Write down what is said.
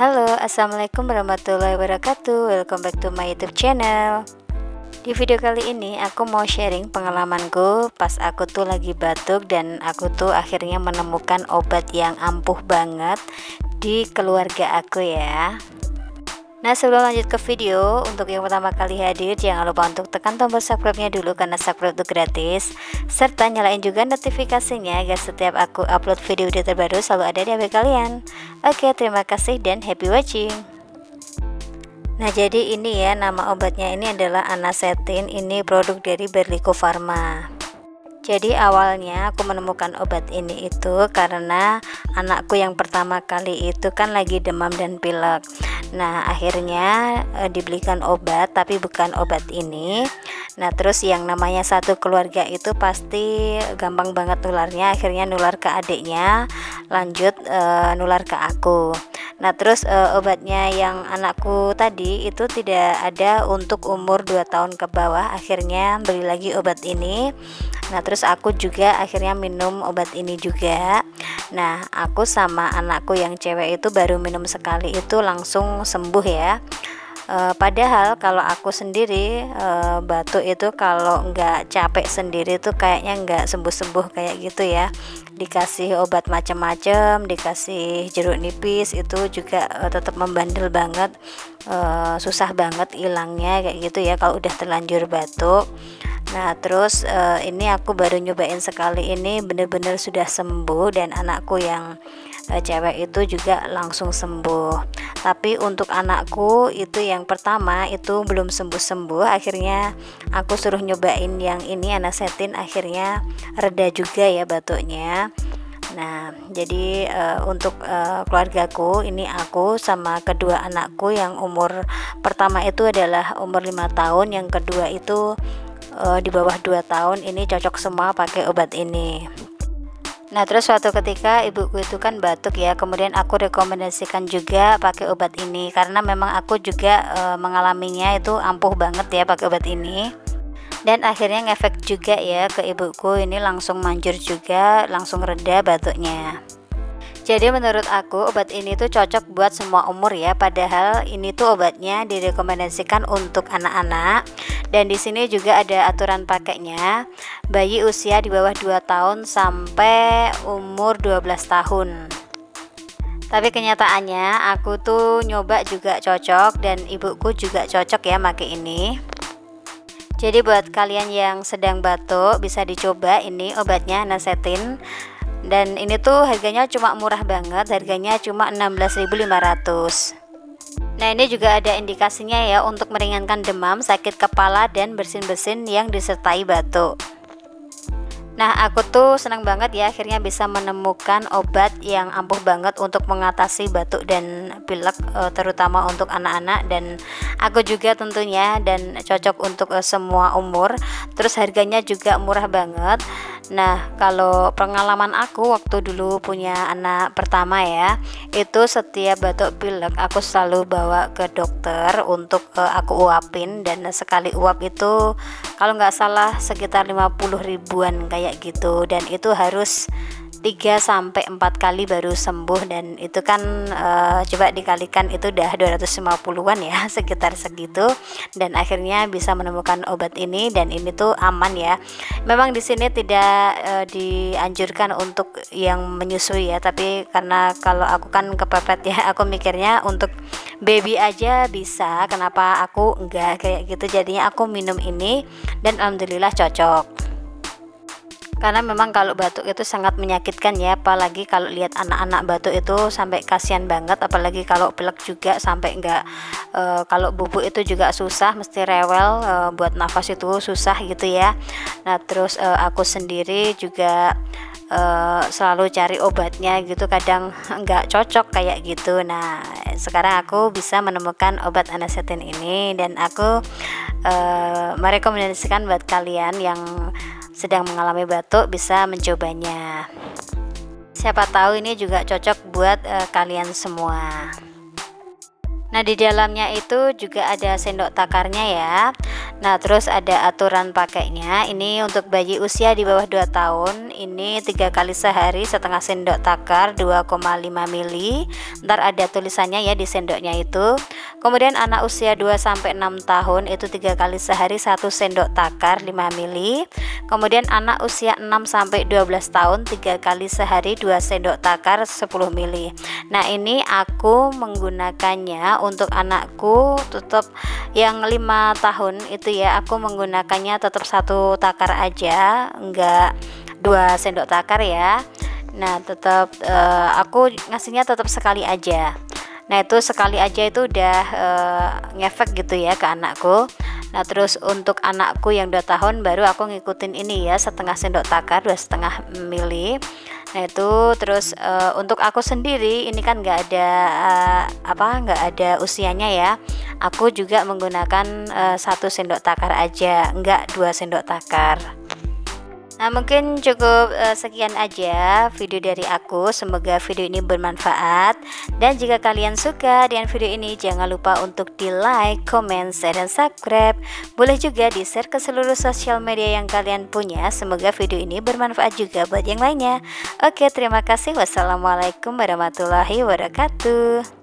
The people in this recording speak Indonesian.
Halo, assalamualaikum warahmatullahi wabarakatuh. Welcome back to my YouTube channel. Di video kali ini aku mau sharing pengalamanku pas aku tuh lagi batuk dan aku tuh akhirnya menemukan obat yang ampuh banget di keluarga aku ya. Nah, sebelum lanjut ke video, untuk yang pertama kali hadir jangan lupa untuk tekan tombol subscribe-nya dulu karena subscribe itu gratis, serta nyalain juga notifikasinya agar setiap aku upload video-video terbaru selalu ada di HP kalian. Oke, terima kasih dan happy watching. Nah, jadi ini ya, nama obatnya ini adalah anasetin. Ini produk dari Berlico Pharma. Jadi awalnya aku menemukan obat ini itu karena anakku yang pertama kali itu kan lagi demam dan pilek. Nah, akhirnya dibelikan obat, tapi bukan obat ini. Nah, terus yang namanya satu keluarga itu pasti gampang banget nularnya. Akhirnya nular ke adiknya, lanjut nular ke aku. Nah, terus obatnya yang anakku tadi itu tidak ada untuk umur 2 tahun ke bawah. Akhirnya beli lagi obat ini. Nah, terus aku juga akhirnya minum obat ini juga. Nah, aku sama anakku yang cewek itu baru minum sekali itu langsung sembuh ya. Padahal kalau aku sendiri batuk itu kalau nggak capek sendiri tuh kayaknya nggak sembuh-sembuh kayak gitu ya. Dikasih obat macam-macam, dikasih jeruk nipis itu juga tetap membandel banget, susah banget hilangnya kayak gitu ya kalau udah terlanjur batuk. Nah, terus ini aku baru nyobain sekali, ini bener-bener sudah sembuh dan anakku yang cewek itu juga langsung sembuh. Tapi untuk anakku itu yang pertama itu belum sembuh-sembuh. Akhirnya aku suruh nyobain yang ini anasetin, akhirnya reda juga ya batuknya. Nah, jadi untuk keluargaku ini aku sama kedua anakku, yang umur pertama itu adalah umur 5 tahun, yang kedua itu di bawah 2 tahun, ini cocok semua pakai obat ini. Nah, terus suatu ketika ibuku itu kan batuk ya, kemudian aku rekomendasikan juga pakai obat ini karena memang aku juga mengalaminya itu ampuh banget ya pakai obat ini. Dan akhirnya ngefek juga ya ke ibuku, ini langsung manjur juga, langsung reda batuknya. Jadi menurut aku obat ini tuh cocok buat semua umur ya, padahal ini tuh obatnya direkomendasikan untuk anak-anak. Dan di sini juga ada aturan pakainya, bayi usia di bawah 2 tahun sampai umur 12 tahun. Tapi kenyataannya aku tuh nyoba juga cocok dan ibuku juga cocok ya pakai ini. Jadi buat kalian yang sedang batuk bisa dicoba ini obatnya anasetin. Dan ini tuh harganya cuma murah banget, harganya cuma 16.500. Nah, ini juga ada indikasinya ya untuk meringankan demam, sakit kepala, dan bersin-bersin yang disertai batuk. Nah, aku tuh senang banget ya akhirnya bisa menemukan obat yang ampuh banget untuk mengatasi batuk dan pilek, terutama untuk anak-anak, dan aku juga tentunya, dan cocok untuk semua umur. Terus harganya juga murah banget. Nah, kalau pengalaman aku waktu dulu punya anak pertama ya, itu setiap batuk pilek aku selalu bawa ke dokter untuk aku uapin, dan sekali uap itu kalau nggak salah sekitar 50 ribuan kayak gitu, dan itu harus 3-4 kali baru sembuh. Dan itu kan coba dikalikan itu udah 250-an ya, sekitar segitu. Dan akhirnya bisa menemukan obat ini, dan ini tuh aman ya. Memang di sini tidak dianjurkan untuk yang menyusui ya, tapi karena kalau aku kan kepepet ya, aku mikirnya untuk baby aja bisa, kenapa aku enggak kayak gitu. Jadinya aku minum ini dan alhamdulillah cocok. Karena memang kalau batuk itu sangat menyakitkan ya, apalagi kalau lihat anak-anak batuk itu sampai kasihan banget, apalagi kalau pilek juga sampai enggak, kalau bubuk itu juga susah, mesti rewel, buat nafas itu susah gitu ya. Nah, terus aku sendiri juga selalu cari obatnya gitu, kadang enggak cocok kayak gitu. Nah, sekarang aku bisa menemukan obat anasetin ini, dan aku merekomendasikan buat kalian yang sedang mengalami batuk bisa mencobanya. Siapa tahu ini juga cocok buat kalian semua. Nah, di dalamnya itu juga ada sendok takarnya ya. Nah, terus ada aturan pakainya. Ini untuk bayi usia di bawah 2 tahun, ini 3 kali sehari setengah sendok takar 2,5 ml. Ntar ada tulisannya ya di sendoknya itu. Kemudian anak usia 2 sampai 6 tahun itu 3 kali sehari 1 sendok takar 5 ml. Kemudian anak usia 6 sampai 12 tahun 3 kali sehari 2 sendok takar 10 ml. Nah, ini aku menggunakannya untuk anakku tetap yang 5 tahun itu ya, aku menggunakannya tetap 1 takar aja, enggak 2 sendok takar ya. Nah, tetap aku ngasihnya tetap sekali aja. Nah, itu sekali aja itu udah ngefek gitu ya ke anakku. Nah, terus untuk anakku yang 2 tahun baru aku ngikutin ini ya, setengah sendok takar 2,5 ml. Nah, itu terus untuk aku sendiri ini kan nggak ada nggak ada usianya ya. Aku juga menggunakan 1 sendok takar aja, enggak 2 sendok takar. Nah, mungkin cukup sekian aja video dari aku. Semoga video ini bermanfaat. Dan jika kalian suka dengan video ini, jangan lupa untuk di like, comment, share, dan subscribe. Boleh juga di share ke seluruh sosial media yang kalian punya. Semoga video ini bermanfaat juga buat yang lainnya. Oke, terima kasih. Wassalamualaikum warahmatullahi wabarakatuh.